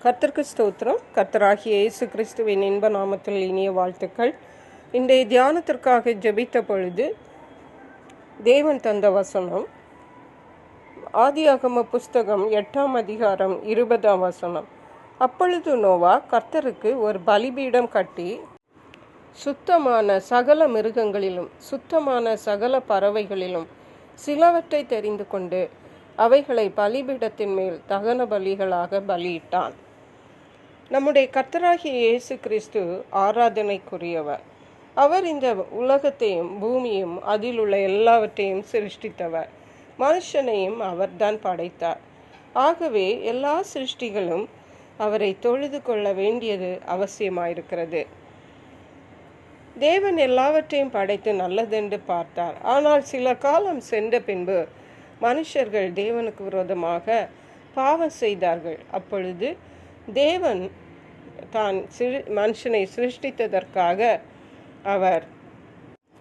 கர்த்தருக்கு ஸ்தோத்திரம். கர்த்தராகிய இயேசு கிறிஸ்துவின் இன்ப நாமத்தில் இனிய வாழ்த்துக்கள். இன்றைய தியானத்திற்காக ஜெபித்த பொழுது தேவன் தந்த வசனம் ஆதியாகம புஸ்தகம் 8ஆம் அதிகாரம் 20ஆம் வசனம். அப்பொழுது நோவா கர்த்தருக்கு ஒரு பலிபீடம் கட்டி சுத்தமான சகல மிருகங்களிலும் சுத்தமான சகல பறவைகளிலும் சிலவற்றை தெரிந்து கொண்டு அவைகளை பலிபீடத்தின் மேல் தகன பலிகளாக பலியிட்டான். நம்முடைய கர்த்தராகிய இயேசு கிறிஸ்து ஆராதனைக்குரியவர். அவர் இந்த உலகத்தையும் பூமியும் அதில் உள்ள எல்லாவற்றையும் சிருஷ்டித்தவர். மனுஷனையும் அவர்தான் படைத்தார். ஆகவே எல்லா சிருஷ்டிகளும் அவரை தொழுது கொள்ள வேண்டியது அவசியமாயிருக்கிறது. தேவன் எல்லாவற்றையும் படைத்து நல்லதென்று பார்த்தார். ஆனால் சில காலம் சென்ற பின்பு மனுஷர்கள் தேவனுக்கு விரோதமாக பாவம் செய்தார்கள். அப்பொழுது தேவன் தான் மனுஷனை சிருஷ்டித்ததற்காக அவர்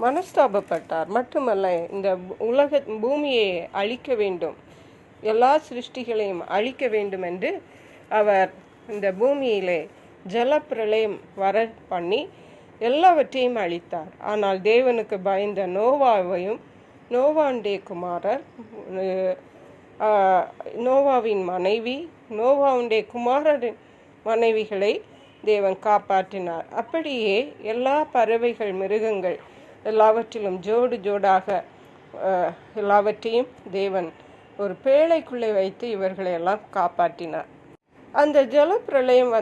மனஸ்தாபப்பட்டார். மட்டுமல்ல, இந்த பூமியை அழிக்க வேண்டும், எல்லா சிருஷ்டிகளையும் அழிக்க வேண்டும் என்று அவர் இந்த பூமியிலே ஜலப்பிரளயம் வர பண்ணி எல்லாவற்றையும் அழித்தார். ஆனால் தேவனுக்கு பயந்த நோவாவையும் நோவாவுடைய குமாரர் நோவாவின் மனைவி நோவாவுடைய குமாரரின் மனைவிகளை தேவன் காப்பாற்றினார். அப்படியே எல்லா பறவைகள் மிருகங்கள் எல்லாவற்றிலும் ஜோடு ஜோடாக எல்லாவற்றையும் தேவன் ஒரு பேழைக்குள்ளே வைத்து இவர்களை எல்லாம் காப்பாற்றினார். அந்த ஜலப்பிரளயம்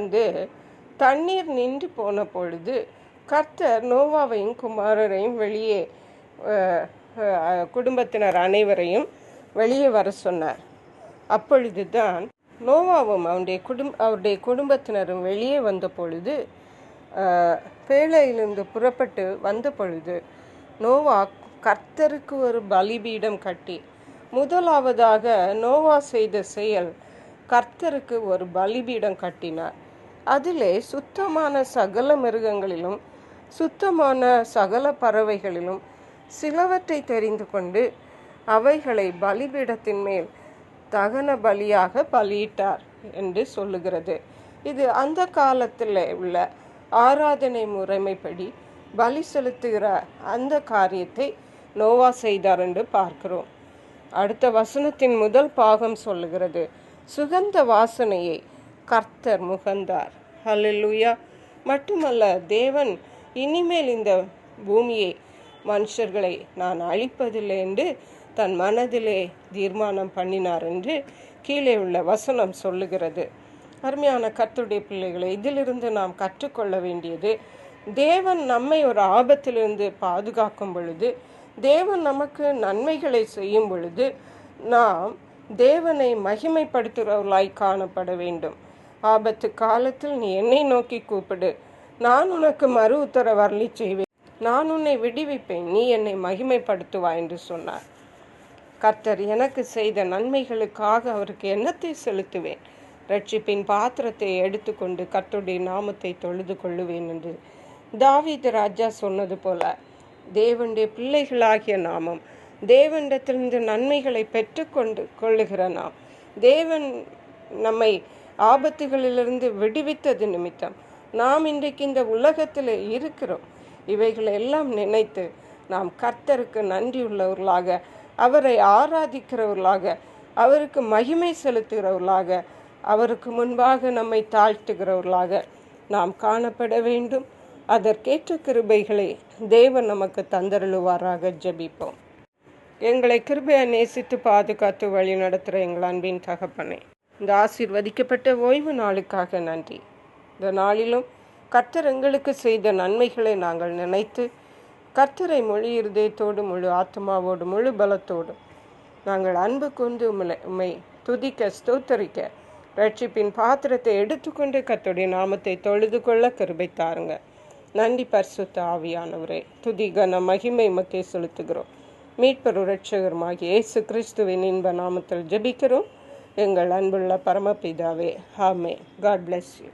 தண்ணீர் நின்று போன பொழுது கர்த்தர் நோவாவையும் குமாரரையும் வெளியே குடும்பத்தினர் அனைவரையும் வெளியே வர சொன்னார். அப்பொழுதுதான் நோவாவும் அவருடைய குடும்பத்தினரும் வெளியே வந்த பொழுது பேழையிலிருந்து புறப்பட்டு வந்த பொழுது நோவா கர்த்தருக்கு ஒரு பலிபீடம் கட்டி, முதலாவதாக நோவா செய்த செயல் கர்த்தருக்கு ஒரு பலிபீடம் கட்டினார். அதிலே சுத்தமான சகல மிருகங்களிலும் சுத்தமான சகல பறவைகளிலும் சிலவற்றை தெரிந்து கொண்டு அவைகளை பலிபீடத்தின் மேல் தகன பலியாக பலியிட்டார் என்று சொல்லுகிறது. இது அந்த காலத்தில் உள்ள ஆராதனை முறைமைப்படி பலி செலுத்துகிற அந்த காரியத்தை நோவா செய்தார் என்று பார்க்கிறோம். அடுத்த வசனத்தின் முதல் பாகம் சொல்லுகிறது, சுகந்த வாசனையை கர்த்தர் முகந்தார். ஹல்லேலூயா. மட்டுமல்ல, தேவன் இனிமேல் இந்த பூமியை மனுஷர்களை நான் அழிப்பதில்லை என்று தன் மனதிலே தீர்மானம் பண்ணினார் என்று கீழே உள்ள வசனம் சொல்லுகிறது. அருமையான கர்த்தருடைய பிள்ளைகளை, இதிலிருந்து நாம் கற்றுக்கொள்ள வேண்டியது, தேவன் நம்மை ஒரு ஆபத்திலிருந்து பாதுகாக்கும் பொழுது, தேவன் நமக்கு நன்மைகளை செய்யும் பொழுது நாம் தேவனை மகிமைப்படுத்துகிறவர்களாய் காணப்பட வேண்டும். ஆபத்து காலத்தில் நீ என்னை நோக்கி கூப்பிடு, நான் உனக்கு மறு உத்தரவு அருளி செய்வேன், நான் உன்னை விடுவிப்பேன், நீ என்னை மகிமைப்படுத்துவாய் என்று சொன்னார். கர்த்தர் எனக்கு செய்த நன்மைகளுக்காக அவருக்கு எண்ணத்தை செலுத்துவேன், ரட்சிப்பின் பாத்திரத்தை எடுத்துக்கொண்டு கர்த்தருடைய நாமத்தை தொழுது கொள்ளுவேன் என்று தாவீது ராஜா சொன்னது போல, தேவனுடைய பிள்ளைகளாகிய நாமும் தேவனிடத்திலிருந்து நன்மைகளை பெற்றுக்கொண்டு கொள்ளுகிற நாம், தேவன் நம்மை ஆபத்துகளிலிருந்து விடுவித்தது நிமித்தம் நாம் இன்றைக்கு இந்த உலகத்தில் இருக்கிறோம். இவைகளை எல்லாம் நினைத்து நாம் கர்த்தருக்கு நன்றியுள்ளவர்களாக, அவரை ஆராதிக்கிறவர்களாக, அவருக்கு மகிமை செலுத்துகிறவர்களாக, அவருக்கு முன்பாக நம்மை தாழ்த்துகிறவர்களாக நாம் காணப்பட வேண்டும். அதற்கேற்ற கிருபைகளை தேவன் நமக்கு தந்தருளுவாராக. ஜெபிப்போம். எங்களை கிருபையை நேசித்து பாதுகாத்து வழி நடத்துகிற எங்கள் அன்பின் தகப்பனே, இந்த ஆசீர்வதிக்கப்பட்ட ஓய்வு நாளுக்காக நன்றி. இந்த நாளிலும் கர்த்தர் எங்களுக்கு செய்த நன்மைகளை நாங்கள் நினைத்து கர்த்தரை முழு இருதயத்தோடு, முழு ஆத்மாவோடு, முழு பலத்தோடு நாங்கள் அன்பு கொண்டு உம்மை துதிக்க ஸ்தோத்தரிக்க, ரட்சிப்பின் பாத்திரத்தை எடுத்துக்கொண்டு கர்த்தருடைய நாமத்தை தொழுது கொள்ள கிருபை தாருங்க. நன்றி பரிசுத்த ஆவியானவரே. துதி கன மகிமை உமக்கே செலுத்துகிறோம். மீட்பரு இரட்சகருமாகிய இயேசு கிறிஸ்துவின் இன்ப நாமத்தில் ஜெபிக்கிறோம் எங்கள் அன்புள்ள பரமபிதாவே. ஆமென். God bless you.